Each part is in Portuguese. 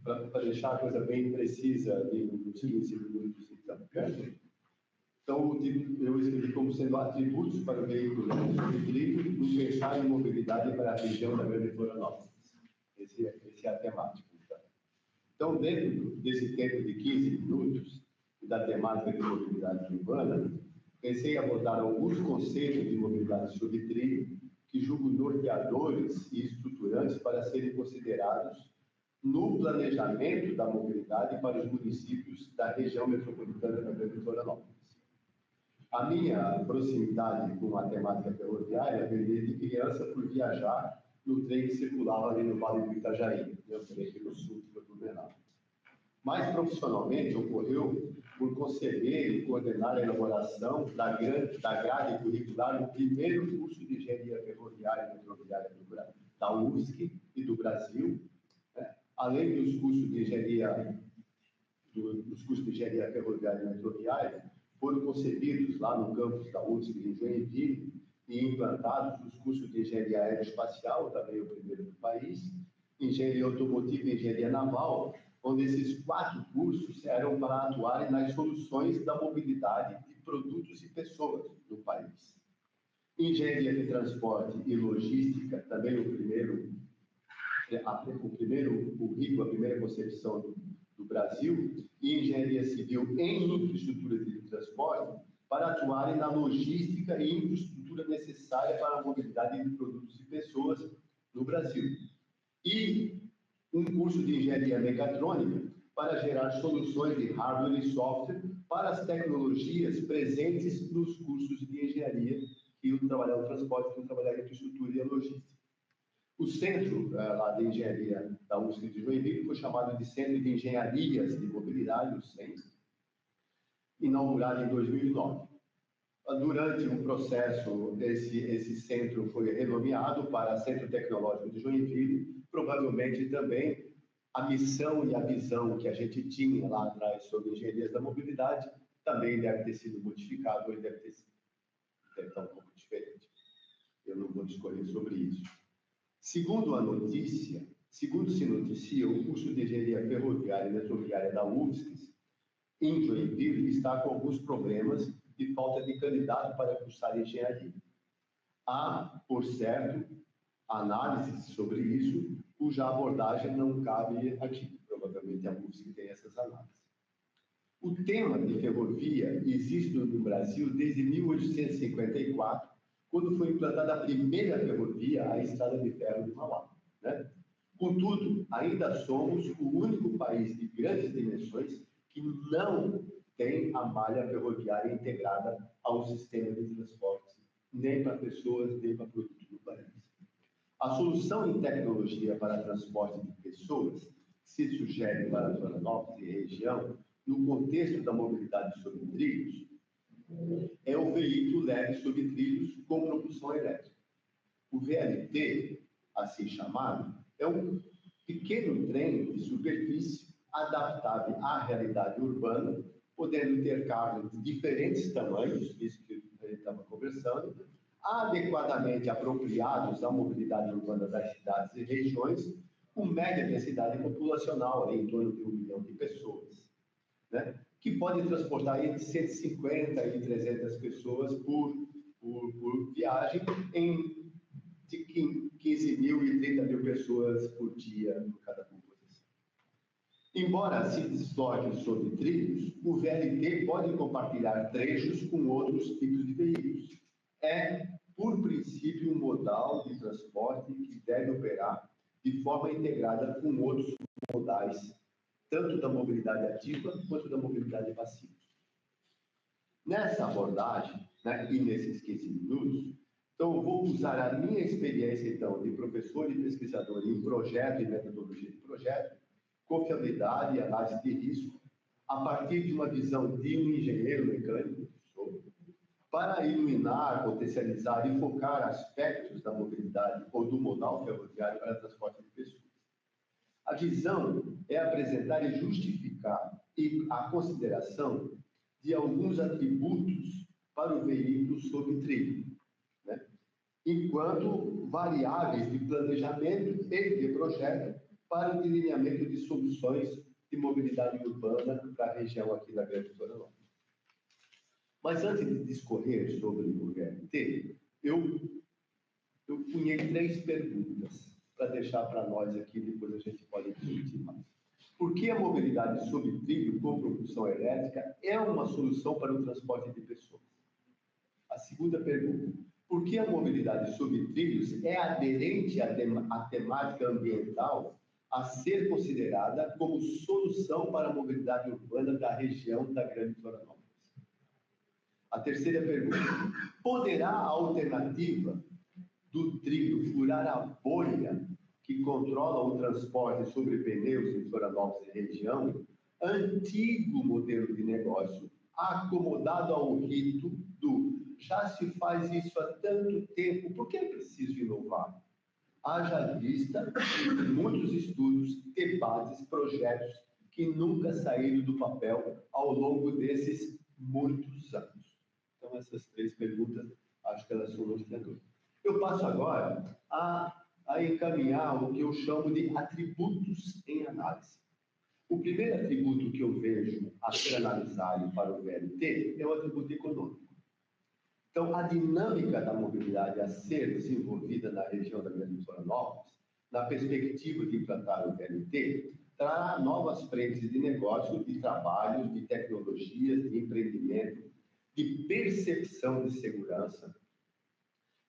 para deixar a coisa bem precisa nos 15 minutos, então, eu escrevi como sendo atributos para o veículo de trilho no pensar em mobilidade para a região da Grande Florianópolis. Esse é a temática. Então, dentro desse tempo de 15 minutos, da temática de mobilidade urbana, pensei em abordar alguns conceitos de mobilidade sobre trilho que julgo norteadores e estruturantes para serem considerados no planejamento da mobilidade para os municípios da região metropolitana da Grande Florianópolis. A minha proximidade com a temática ferroviária veio desde criança por viajar no trem que circulava ali no Vale do Itajaí, eu trem no sul de Blumenau. Mais profissionalmente, ocorreu por conceber e coordenar a elaboração da grade curricular no primeiro curso de Engenharia Ferroviária e Metroviária da UFSC e do Brasil, né? Além dos cursos de Engenharia Ferroviária e Metroviária, foram concebidos lá no campus da UFSC em Joinville e implantados os cursos de Engenharia Aeroespacial, também o primeiro do país, Engenharia Automotiva e Engenharia Naval, onde esses 4 cursos eram para atuarem nas soluções da mobilidade de produtos e pessoas no país. Engenharia de Transporte e Logística, também o primeiro currículo, a primeira concepção do Brasil, e Engenharia Civil em Infraestrutura de Transporte, para atuarem na logística e infraestrutura necessária para a mobilidade de produtos e pessoas no Brasil. E um curso de Engenharia Mecatrônica para gerar soluções de hardware e software para as tecnologias presentes nos cursos de engenharia que iam trabalhar o transporte, que iam trabalhar a infraestrutura e a logística. O centro lá de engenharia da UFSC de Joinville foi chamado de Centro de Engenharias de Mobilidade, o CENS, inaugurado em 2009. Durante um processo, esse centro foi renomeado para Centro Tecnológico de Joinville, provavelmente também a missão e a visão que a gente tinha lá atrás sobre engenharias da mobilidade também deve ter sido modificado, ou deve estar um pouco diferente. Eu não vou discorrer sobre isso. Segundo se noticia, o curso de Engenharia Ferroviária e Metroviária da UFSC, em Joinville, está com alguns problemas de falta de candidato para cursar engenharia. Há, por certo, análises sobre isso, cuja abordagem não cabe aqui. Provavelmente a UFSC tem essas análises. O tema de ferrovia existe no Brasil desde 1854, quando foi implantada a primeira ferrovia, a Estrada de Ferro de Mauá, né? Contudo, ainda somos o único país de grandes dimensões que não tem a malha ferroviária integrada ao sistema de transporte, nem para pessoas, nem para produtos do país. A solução em tecnologia para transporte de pessoas que se sugere para Florianópolis e região, no contexto da mobilidade sobre trilhos, é o veículo leve sobre trilhos com propulsão elétrica. O VLT, assim chamado, é um pequeno trem de superfície adaptável à realidade urbana, podendo ter carros de diferentes tamanhos, isso que a gente estava conversando, adequadamente apropriados à mobilidade urbana das cidades e regiões, com média densidade populacional, em torno de 1 milhão de pessoas, né? Que pode transportar entre 150 e 300 pessoas por viagem, de 15 mil e 30 mil pessoas por dia por cada composição. Embora se desloque sobre trilhos, o VLT pode compartilhar trechos com outros tipos de veículos. É, por princípio, um modal de transporte que deve operar de forma integrada com outros modais, tanto da mobilidade ativa quanto da mobilidade passiva. Nessa abordagem, né, e nesses 15 minutos, então eu vou usar a minha experiência então, de professor e pesquisador em projeto e metodologia de projeto, confiabilidade e análise de risco, a partir de uma visão de um engenheiro mecânico, para iluminar, potencializar e focar aspectos da mobilidade ou do modal ferroviário para transporte de pessoas. A visão é apresentar e justificar a consideração de alguns atributos para o veículo sob trilho, né? Enquanto variáveis de planejamento e de projeto para o delineamento de soluções de mobilidade urbana para a região aqui da Grande Florianópolis. Mas antes de discorrer sobre o VLT, eu punhei 3 perguntas para deixar para nós aqui, depois a gente pode discutir mais. Por que a mobilidade sob trilho com propulsão elétrica é uma solução para o transporte de pessoas? A segunda pergunta: por que a mobilidade sob trilhos é aderente à temática ambiental a ser considerada como solução para a mobilidade urbana da região da Grande Florianópolis? A terceira pergunta: poderá a alternativa do trilho furar a bolha que controla o transporte sobre pneus em Florianópolis e região, antigo modelo de negócio, acomodado ao rito do já se faz isso há tanto tempo, por que é preciso inovar? Haja vista de muitos estudos, debates, projetos que nunca saíram do papel ao longo desses muitos anos. Então, essas 3 perguntas, acho que elas são norteadoras. Eu passo agora a encaminhar o que eu chamo de atributos em análise. O primeiro atributo que eu vejo a ser analisado para o VLT é o atributo econômico. Então, a dinâmica da mobilidade a ser desenvolvida na região da Grande Florianópolis, na perspectiva de implantar o VLT, trará novas frentes de negócio, de trabalho, de tecnologias, de empreendimento, de percepção de segurança,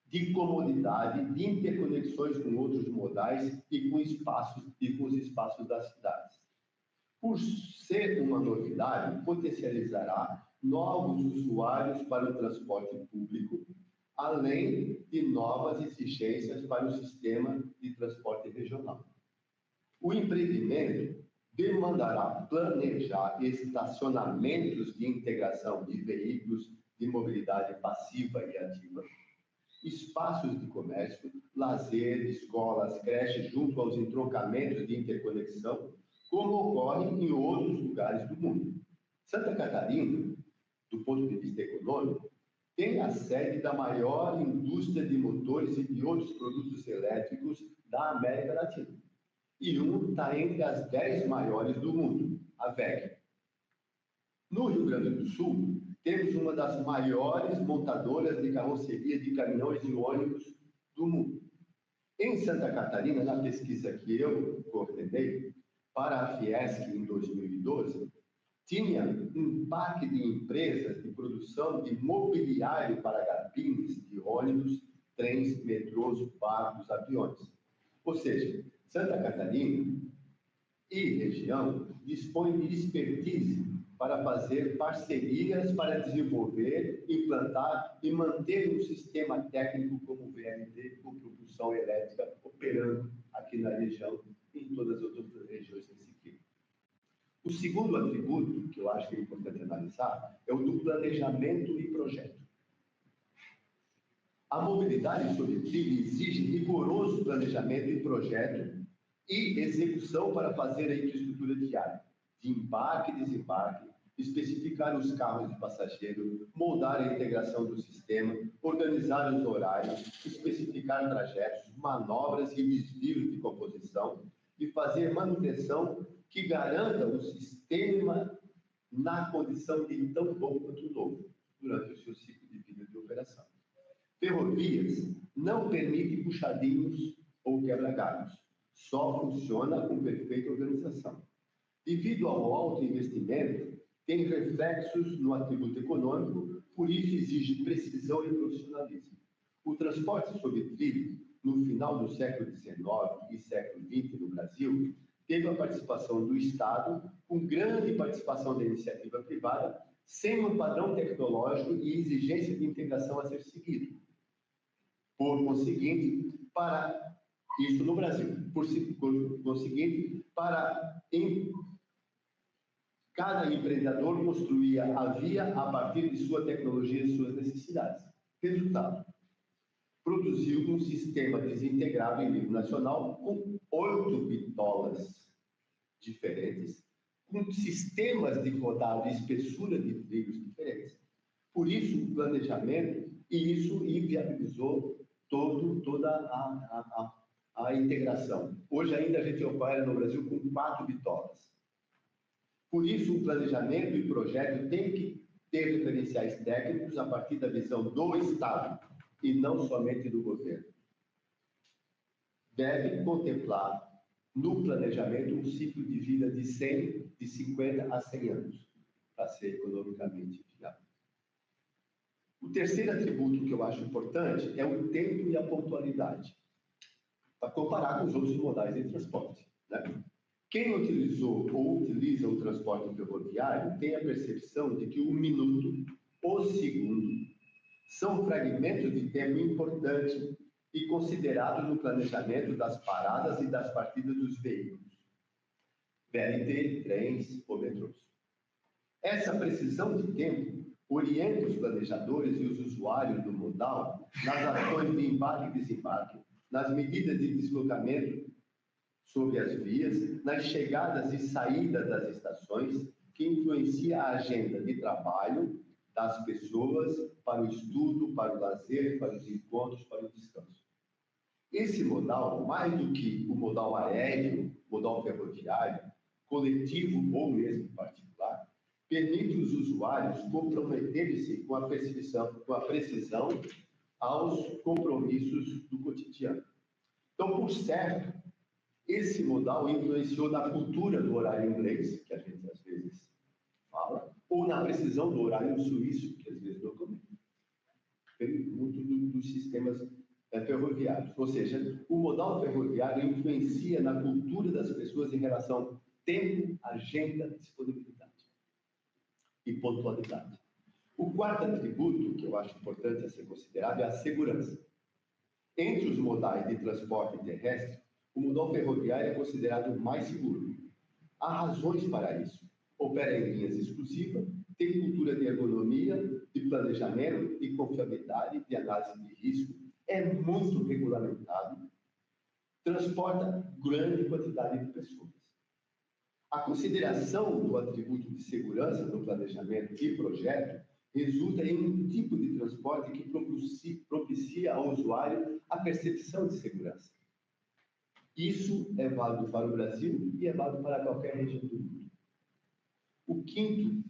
de comodidade, de interconexões com outros modais e com os espaços das cidades. Por ser uma novidade, potencializará novos usuários para o transporte público, além de novas exigências para o sistema de transporte regional. O empreendimento demandará planejar estacionamentos de integração de veículos de mobilidade passiva e ativa, espaços de comércio, lazer, escolas, creches, junto aos entroncamentos de interconexão, como ocorre em outros lugares do mundo. Santa Catarina, do ponto de vista econômico, tem a sede da maior indústria de motores e de outros produtos elétricos da América Latina. E está entre as 10 maiores do mundo, a WEG. No Rio Grande do Sul, temos uma das maiores montadoras de carroceria de caminhões e ônibus do mundo. Em Santa Catarina, na pesquisa que eu coordenei para a Fiesc em 2012, tinha um parque de empresas de produção de mobiliário para cabines de ônibus, trens, metrôs, barcos, aviões. Ou seja, Santa Catarina e região dispõem de expertise para fazer parcerias para desenvolver, implantar e manter um sistema técnico como o VLT com propulsão elétrica operando aqui na região e em todas as outras regiões que se criam. O segundo atributo, que eu acho que é importante analisar, é o do planejamento e projeto. A mobilidade sob trilho exige rigoroso planejamento e projeto e execução para fazer a infraestrutura diária, de embarque e desembarque, especificar os carros de passageiro, moldar a integração do sistema, organizar os horários, especificar trajetos, manobras e desvios de composição e fazer manutenção que garanta o sistema na condição de tão bom quanto novo, durante o seu ciclo de vida de operação. Ferrovias não permite puxadinhos ou quebra-galhos, só funciona com perfeita organização. Devido ao alto investimento, tem reflexos no atributo econômico, por isso exige precisão e profissionalismo. O transporte sob trilho, no final do século XIX e século XX no Brasil, teve a participação do Estado, com grande participação da iniciativa privada, sem um padrão tecnológico e exigência de integração a ser seguido. Por conseguinte, isso no Brasil, por conseguinte, cada empreendedor construía a via a partir de sua tecnologia e suas necessidades. Resultado: produziu um sistema desintegrado em nível nacional com 8 bitolas diferentes, com sistemas de rodado e espessura de trilhos diferentes. Por isso, o planejamento, e isso inviabilizou toda a a integração. Hoje ainda a gente opera no Brasil com 4 bitolas. Por isso, o planejamento e projeto tem que ter referenciais técnicos a partir da visão do Estado e não somente do governo. Deve contemplar no planejamento um ciclo de vida de 50 a 100 anos, para ser economicamente viável. O terceiro atributo que eu acho importante é o tempo e a pontualidade, para comparar com os outros modais de transporte, né? Quem utilizou ou utiliza o transporte ferroviário tem a percepção de que o minuto, o segundo, são fragmentos de tempo importantes e considerados no planejamento das paradas e das partidas dos veículos, VLT, trens ou metrôs. Essa precisão de tempo orienta os planejadores e os usuários do modal nas ações de embarque e desembarque, nas medidas de deslocamento sobre as vias, nas chegadas e saídas das estações, que influencia a agenda de trabalho das pessoas para o estudo, para o lazer, para os encontros, para o descanso. Esse modal, mais do que o modal aéreo, modal ferroviário, coletivo ou mesmo particular, permite os usuários comprometerem-se com a precisão aos compromissos do cotidiano. Então, por certo, esse modal influenciou na cultura do horário inglês, que a gente às vezes fala, ou na precisão do horário suíço, que às vezes não comenta. Muito dos sistemas ferroviários. Ou seja, o modal ferroviário influencia na cultura das pessoas em relação tempo, agenda, disponibilidade e pontualidade. O quarto atributo, que eu acho importante a ser considerado, é a segurança. Entre os modais de transporte terrestre, o modal ferroviário é considerado o mais seguro. Há razões para isso. Opera em linhas exclusivas, tem cultura de ergonomia, de planejamento, de confiabilidade, de análise de risco, é muito regulamentado, transporta grande quantidade de pessoas. A consideração do atributo de segurança no planejamento e projeto resulta em um tipo de transporte que propicia ao usuário a percepção de segurança. Isso é válido para o Brasil e é válido para qualquer região do mundo. O quinto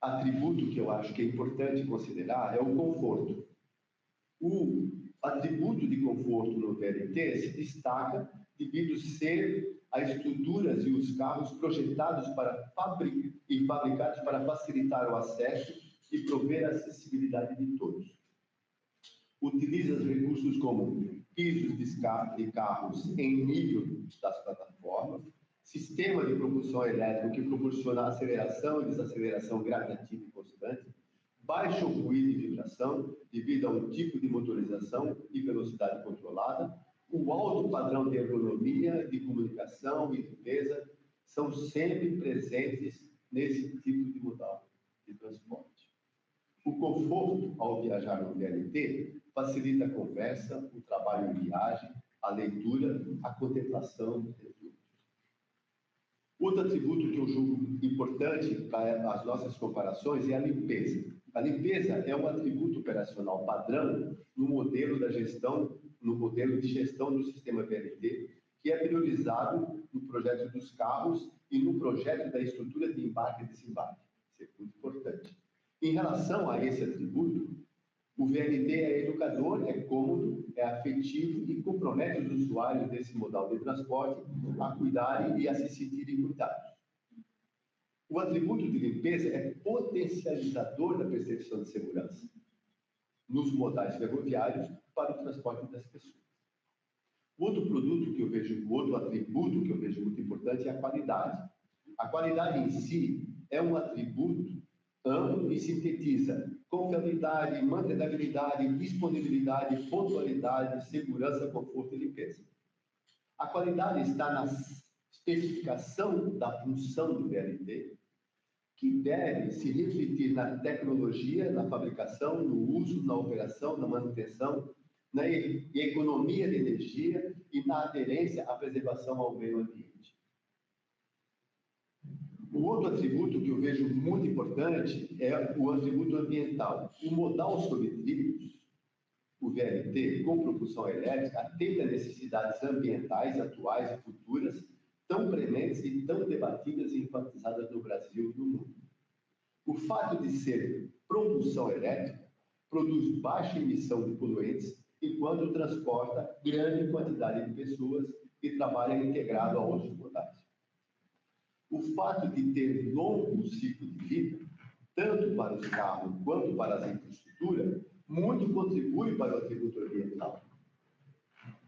atributo que eu acho que é importante considerar é o conforto. O atributo de conforto no VLT se destaca devido ser as estruturas e os carros projetados para e fabricados para facilitar o acesso e prover a acessibilidade de todos. Utiliza os recursos como pisos de carros em nível das plataformas, sistema de propulsão elétrica que proporciona aceleração e desaceleração gradativa e constante, baixo ruído e vibração devido a um tipo de motorização e velocidade controlada, o alto padrão de ergonomia, de comunicação e limpeza são sempre presentes nesse tipo de modal de transporte. O conforto ao viajar no VLT facilita a conversa, o trabalho em viagem, a leitura, a contemplação, entre outros. Outro atributo que eu julgo importante para as nossas comparações é a limpeza. A limpeza é um atributo operacional padrão no modelo de gestão do sistema VLT, que é priorizado no projeto dos carros e no projeto da estrutura de embarque e desembarque. Isso é muito importante. Em relação a esse atributo, o VLT é educador, é cômodo, é afetivo e compromete os usuários desse modal de transporte a cuidarem e a se sentirem cuidados. O atributo de limpeza é potencializador da percepção de segurança nos modais ferroviários para o transporte das pessoas. O outro atributo que eu vejo muito importante é a qualidade. A qualidade em si é um atributo amplo e sintetiza confiabilidade, mantenibilidade, disponibilidade, pontualidade, segurança, conforto e limpeza. A qualidade está na especificação da função do VLT, que deve se refletir na tecnologia, na fabricação, no uso, na operação, na manutenção, na economia de energia e na aderência à preservação ao meio ambiente. O outro atributo que eu vejo muito importante é o atributo ambiental. O modal sobre trilhos, o VLT, com propulsão elétrica, atende a necessidades ambientais atuais e futuras, tão prementes e tão debatidas e enfatizadas no Brasil e no mundo. O fato de ser propulsão elétrica produz baixa emissão de poluentes, enquanto transporta grande quantidade de pessoas que trabalham integrado a outros modais. O fato de ter longo ciclo de vida, tanto para os carros quanto para as infraestruturas, muito contribui para o atributo ambiental.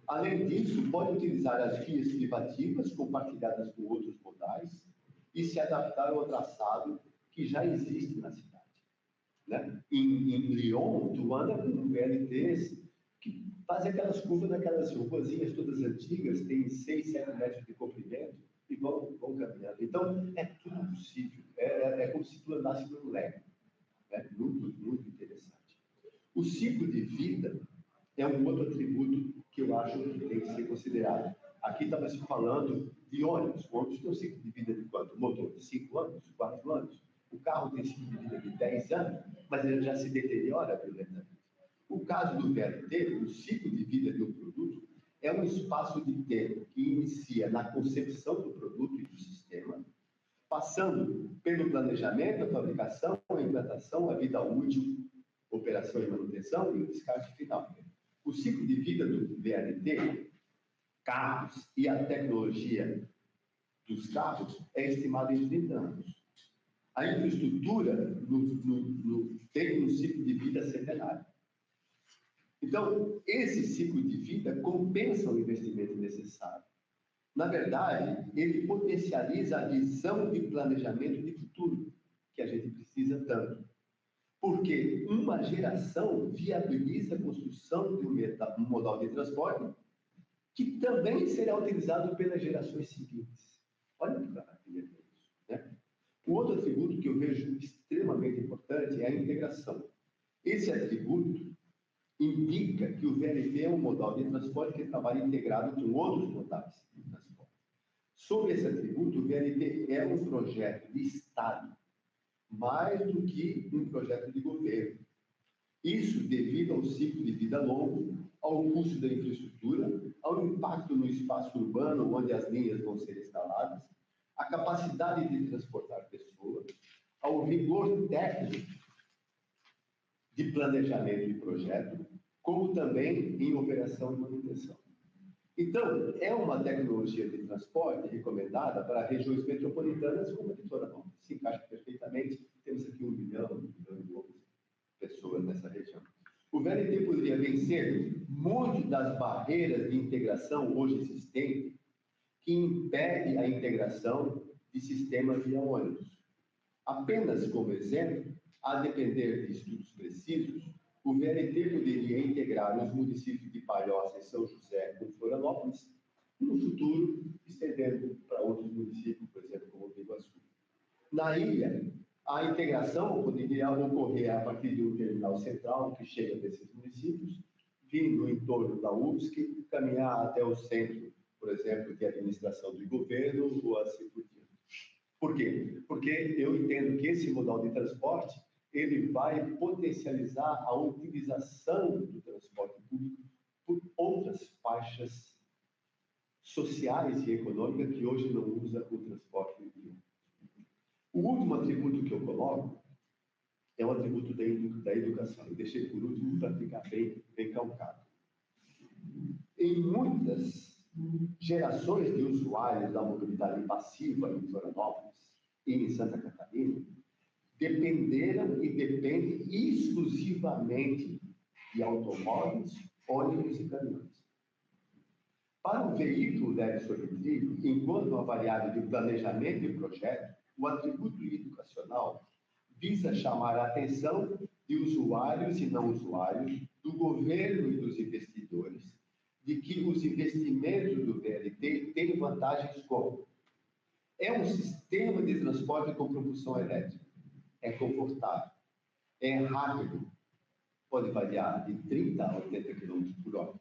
Além disso, pode utilizar as vias privativas compartilhadas com outros modais e se adaptar ao traçado que já existe na cidade. Né? Em Lyon, tu anda com VLTs que fazem aquelas curvas naquelas ruazinhas todas antigas, tem 6, 7 metros de comprimento, e vão caminhando. Então, é tudo possível. É como se tu andasse no Lego. É muito, muito interessante. O ciclo de vida é um outro atributo que eu acho que tem que ser considerado. Aqui estava se falando de ônibus. O ônibus tem um ciclo de vida de quanto? O motor de 5 anos, 4 anos. O carro tem ciclo de vida de 10 anos, mas ele já se deteriora violentamente. O caso do VLT, o ciclo de vida de um produto, é um espaço de tempo que inicia na concepção do produto e do sistema, passando pelo planejamento, a fabricação, a implantação, a vida útil, operação e manutenção e o descarte final. O ciclo de vida do VLT, carros e a tecnologia dos carros é estimado em 30 anos. A infraestrutura tem um ciclo de vida centenário. Então, esse ciclo de vida compensa o investimento necessário. Na verdade, ele potencializa a visão de planejamento de futuro, que a gente precisa tanto. Porque uma geração viabiliza a construção de um modal de transporte que também será utilizado pelas gerações seguintes. Olha que maravilha isso, né? O outro atributo que eu vejo extremamente importante é a integração. Esse atributo indica que o VLT é um modal de transporte que trabalha integrado com outros modais de transporte. Sobre esse atributo, o VLT é um projeto de Estado, mais do que um projeto de governo. Isso devido ao ciclo de vida longo, ao custo da infraestrutura, ao impacto no espaço urbano onde as linhas vão ser instaladas, à capacidade de transportar pessoas, ao rigor técnico de planejamento de projeto, como também em operação e manutenção. Então, é uma tecnologia de transporte recomendada para regiões metropolitanas como a de Florianópolis. Se encaixa perfeitamente. Temos aqui 1 milhão e poucas pessoas nessa região. O VLT poderia vencer muitas das barreiras de integração hoje existentes que impedem a integração de sistemas via ônibus. Apenas como exemplo, a depender de estudos precisos, o VLT poderia integrar os municípios de Palhoça e São José com Florianópolis, e no futuro, estendendo para outros municípios, por exemplo, como o Iguaçu. Na ilha, a integração poderia ocorrer a partir de um terminal central que chega desses municípios, vindo em torno da UFSC, caminhar até o centro, por exemplo, de administração do governo, ou assim por diante. Por quê? Porque eu entendo que esse modal de transporte ele vai potencializar a utilização do transporte público por outras faixas sociais e econômicas que hoje não usam o transporte público. O último atributo que eu coloco é o atributo da educação. Eu deixei por último para ficar bem calcado. Em muitas gerações de usuários da mobilidade passiva em Florianópolis e em Santa Catarina, dependeram e dependem exclusivamente de automóveis, ônibus e caminhões. Para o veículo leve sobre trilho, enquanto uma variável de planejamento e projeto, o atributo educacional visa chamar a atenção de usuários e não usuários, do governo e dos investidores, de que os investimentos do VLT têm vantagens como: é um sistema de transporte com propulsão elétrica, é confortável, é rápido, pode variar de 30 a 80 km por hora,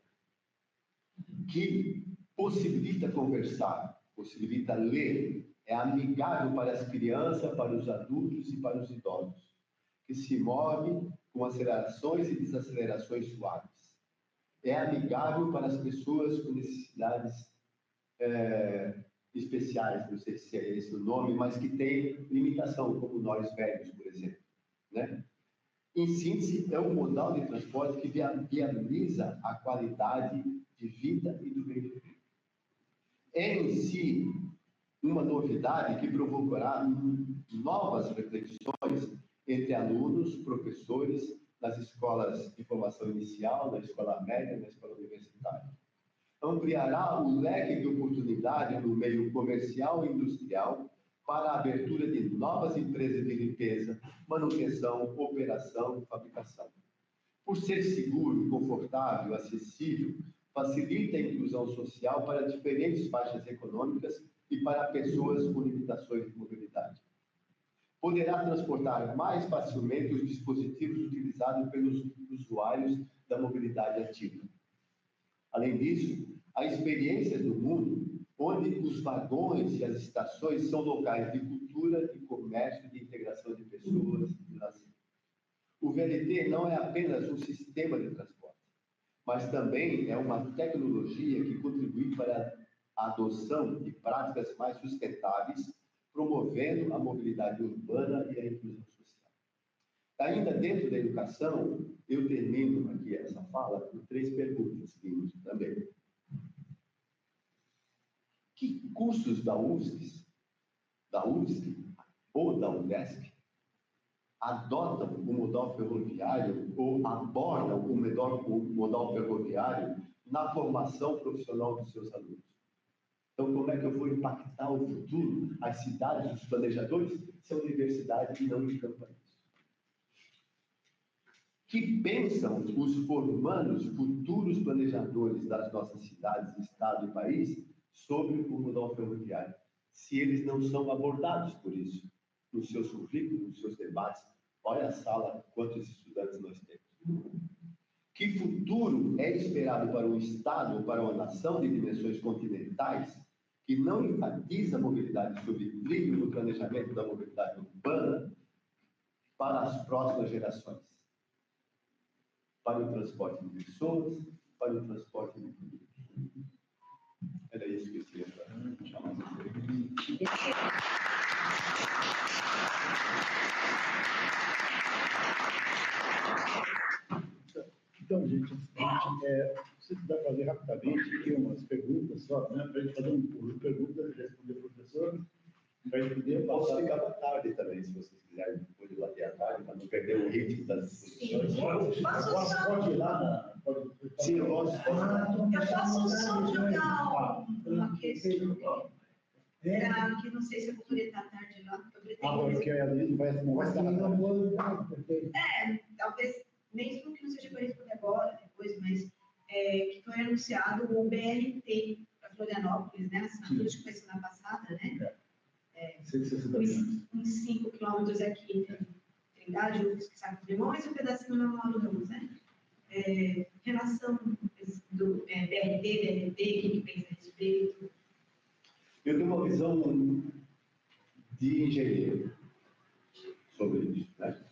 que possibilita conversar, possibilita ler, é amigável para as crianças, para os adultos e para os idosos, que se move com acelerações e desacelerações suaves, é amigável para as pessoas com necessidades especiais, não sei se é esse o nome, mas que tem limitação, como nós velhos, por exemplo, né? Em síntese, é um modal de transporte que viabiliza a qualidade de vida e do bem viver. É em si uma novidade que provocará novas reflexões entre alunos, professores, nas escolas de formação inicial, na escola média, na escola universitária. Ampliará o leque de oportunidade no meio comercial e industrial para a abertura de novas empresas de limpeza, manutenção, operação, fabricação. Por ser seguro, confortável, acessível, facilita a inclusão social para diferentes faixas econômicas e para pessoas com limitações de mobilidade. Poderá transportar mais facilmente os dispositivos utilizados pelos usuários da mobilidade ativa. Além disso, há experiências no mundo onde os vagões e as estações são locais de cultura, de comércio, de integração de pessoas e de lazer. O VLT não é apenas um sistema de transporte, mas também é uma tecnologia que contribui para a adoção de práticas mais sustentáveis, promovendo a mobilidade urbana e a inclusão social. Ainda dentro da educação, eu termino aqui essa fala com 3 perguntas também. Que cursos da UFSC ou da UDESC adotam o modal ferroviário ou abordam o modal ferroviário na formação profissional dos seus alunos? Então, como é que eu vou impactar o futuro, as cidades, os planejadores, se a universidade não encampa isso? Que pensam os formandos, futuros planejadores das nossas cidades, estado e país, sobre o modal ferroviário, se eles não são abordados por isso, nos seus currículos, nos seus debates? Olha a sala, quantos estudantes nós temos. Que futuro é esperado para um Estado ou para uma nação de dimensões continentais que não enfatiza a mobilidade sobre trilho no planejamento da mobilidade urbana para as próximas gerações? Para o transporte de pessoas, para o transporte de produtos. Era isso que eu queria chamar a atenção. Então, gente, se puder fazer rapidamente aqui umas perguntas só, né, para a gente fazer um curso de perguntas, responder o professor, para a gente poder Posso passar. ficar à tarde também, se vocês quiserem, depois de bater à tarde, para não perder o ritmo das discussões. Pode ir lá? Sim, eu posso. Eu posso só jogar uma questão que não sei se eu vou poder estar à tarde lá, porque eu pretendo. Porque a Adriane não vai estar na tarde. Talvez, mesmo que não seja para responder agora, depois, mas que foi anunciado o BRT para Florianópolis, né? Assinatura de que foi semana passada, né? Uns 5 quilômetros aqui entre Trindade, outros que sabem de Limões, e um pedacinho na Mauro Ramos, né? Relação do BRT, o que pensa a respeito? Eu tenho uma visão de engenheiro sobre isso, né?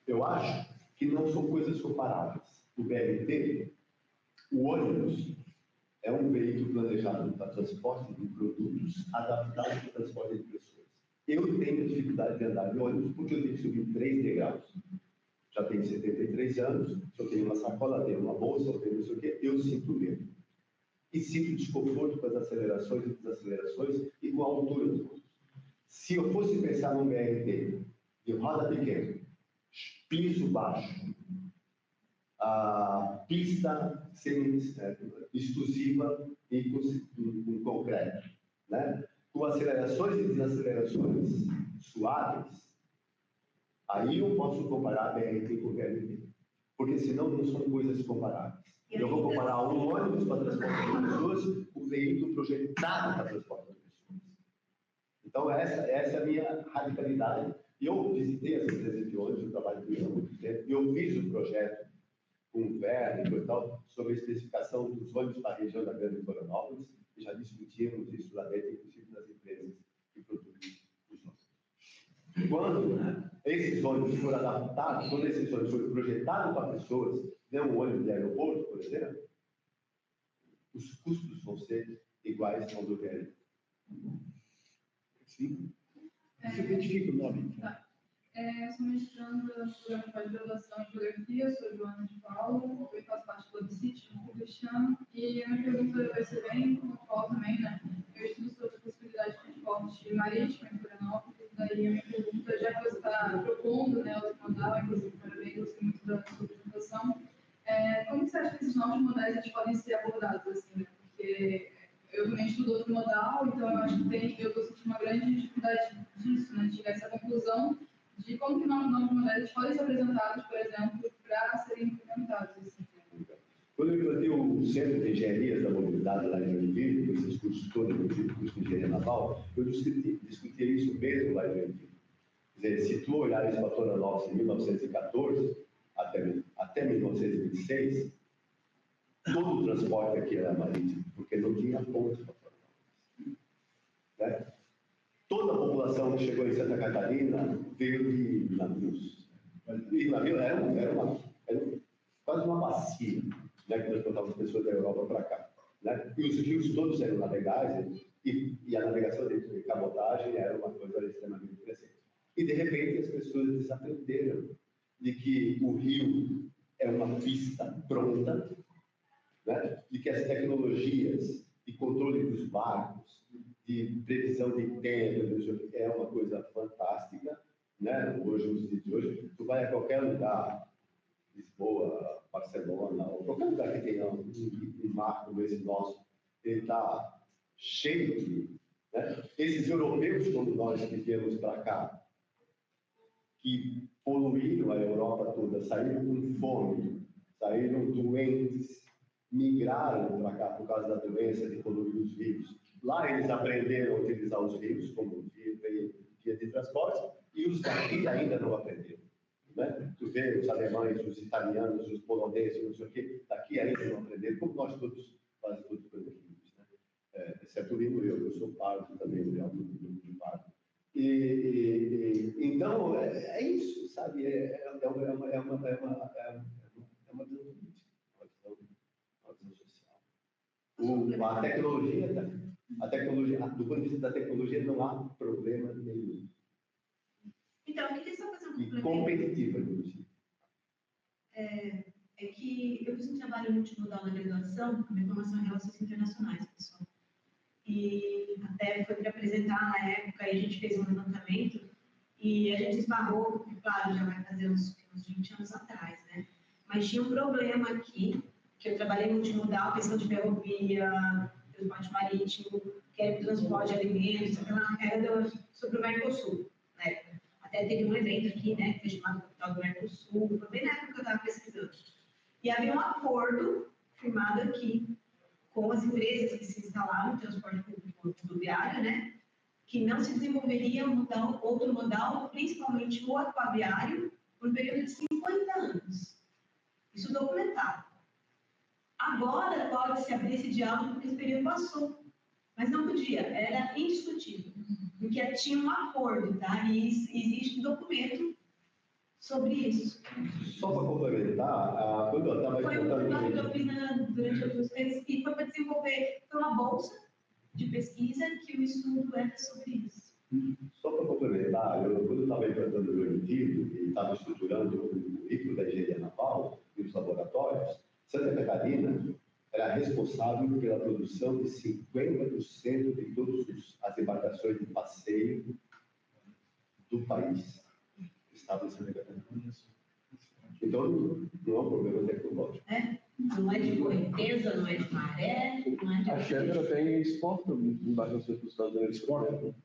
Eu acho que não são coisas comparáveis. O BRT, o ônibus, é um veículo planejado para transporte de produtos adaptado para transporte de pessoas. Eu tenho dificuldade de andar de ônibus porque eu tenho que subir 3 degraus. Já tenho 73 anos, se eu tenho uma sacola, tenho uma bolsa, eu tenho não sei o quê, eu sinto medo. E sinto desconforto com as acelerações e desacelerações e com a altura dos ônibus. Se eu fosse pensar num BRT de roda pequena, piso baixo, a pista exclusiva e com concreto, né? Com acelerações e desacelerações suaves, aí eu posso comparar BRT com BRT, porque senão não são coisas comparáveis. Eu vou comparar um ônibus para transporte de pessoas com um veículo projetado para transporte de pessoas. Então, essa é a minha radicalidade. Eu visitei as empresas de ônibus, eu trabalho com isso há muito tempo, e eu fiz um projeto com o Verne e tal, sobre a especificação dos ônibus para a região da Grande Florianópolis, e já discutimos isso lá dentro, inclusive nas empresas que produzem os ônibus. Quando esses ônibus foram adaptados, quando esses ônibus foram projetados para pessoas, não um ônibus de aeroporto, por exemplo, vão ser iguais ao do VLT. Sim. Você identifica o nome? Tá. Sou mestranda no programa de pós-graduação em Geografia, sou Joana de Paulo, eu faço parte do CIT, no Cristiano, e a minha pergunta vai ser bem pontual também, né? Eu estudo sobre a possibilidade de transporte marítimo em Florianópolis, daí a minha pergunta, já que você está propondo, né, o modal, inclusive, parabéns, gostei muito da sua apresentação, como que você acha que esses novos modais eles podem ser abordados, assim, né? Porque eu também estudo outro modal, então eu acho que eu estou sentindo uma grande dificuldade disso, né, de chegar a essa conclusão de como que novos modelos podem ser apresentados, por exemplo, para serem implementados. Assim. Quando eu implantei o Centro de Engenharia da Mobilidade lá em Joinville, com esses cursos todos, inclusive o curso de Engenharia Naval, eu discutia isso mesmo lá em Joinville. Quer dizer, se tu olhares para Florianópolis em 1914 até 1926, todo o transporte aqui era marítimo, porque não tinha ponte para Florianópolis. Né? Toda a população que chegou em Santa Catarina veio de navios. E navio era quase uma bacia, né, que transportava as pessoas da Europa para cá. Né? E os rios todos eram navegáveis, e a navegação dentro de cabotagem era uma coisa extremamente presente. E, de repente, as pessoas desaprenderam de que o rio é uma pista pronta, né? De que as tecnologias de controle dos barcos, de previsão de tempo, é uma coisa fantástica, né? Hoje, nos dias de hoje, tu vai a qualquer lugar, Lisboa, Barcelona, ou qualquer lugar que tenha um mar como esse nosso, ele está cheio de... Né? Esses europeus, como nós que viemos para cá, que poluíram a Europa toda, saíram com fome, saíram doentes, migraram para cá por causa da doença de poluir os rios. Lá eles aprenderam a utilizar os rios como via de transporte, e os daqui ainda não aprenderam. Né? Tu vê os alemães, os italianos, os poloneses, não sei o quê, daqui ainda não aprenderam, como nós todos, quase todos pelos rios. Né? Exceto o Lino, eu sou pardo também, eu de pardo. Então, é isso, sabe? É uma visão política, uma visão social. A tecnologia, do ponto de vista da tecnologia, não há problema nenhum. Então, eu queria só fazer um complemento. E competitiva, inclusive. É que eu fiz um trabalho multimodal na graduação, com formação em relações internacionais, pessoal. E até foi para apresentar na época, e a gente fez um levantamento, e a gente esbarrou, claro, já vai fazer uns 20 anos atrás, né? Mas tinha um problema aqui, que eu trabalhei multimodal, questão de ferrovia, transporte marítimo, que era o transporte de alimentos, era sobre o Mercosul, né? Até teve um evento aqui, né, que foi chamado Capital do Mercosul, foi bem na época que eu estava pesquisando. E havia um acordo firmado aqui com as empresas que se instalaram no transporte público rodoviário, né, que não se desenvolveria outro modal, principalmente o aquaviário, por um período de 50 anos. Isso documentado. Agora pode-se abrir esse diálogo porque esse período passou, mas não podia, era indiscutível, porque tinha um acordo, tá? E existe um documento sobre isso. Só para complementar, quando eu estava contando... Foi o que eu fiz durante outros meses, e foi para desenvolver uma bolsa de pesquisa que o estudo era sobre isso. Só para complementar, quando eu estava implantando o meu artigo e estava estruturando o currículo da engenharia naval e os laboratórios, Santa Catarina era responsável pela produção de 50% de todas as embarcações de passeio do país. Estava em Santa Catarina. Então, não é um problema tecnológico. Não é de correnteza, não é de maré, não é de... A Chevron tem exporta embarcações para os Estados Unidos. Exporta?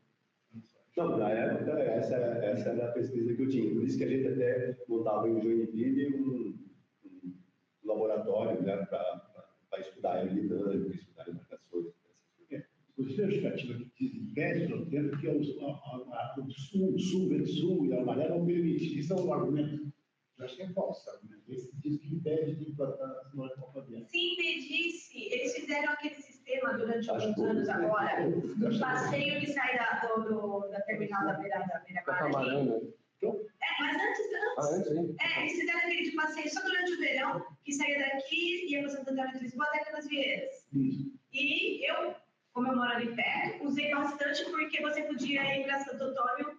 Não, na época, essa era a pesquisa que eu tinha. Por isso que a gente até montava em Joinville um laboratório, né, para estudar aerodinâmica, para estudar embarcações. O justificativo que impede o tempo que o sul e a maré não permite. Isso é um argumento. Eu acho que é falso, argumento. Esse diz que impede de implantar as normas alfabéticas. Se impedisse, eles fizeram aquele sistema durante alguns anos agora, do passeio que sai da terminal da beira-mar. Mas antes. Eles fizeram aquele de passeio só durante o verão, que saía daqui, ia para Santo Antônio de Lisboa até Canas Vieiras. Isso. E eu, como eu moro ali perto, usei bastante porque você podia ir para Santo Antônio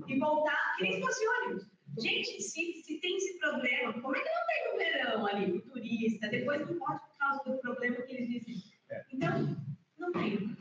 e voltar, que nem se fosse ônibus. Gente, se tem esse problema, como é que não tem no verão ali, o turista? Depois não pode por causa do problema que eles dizem. Então, não tem.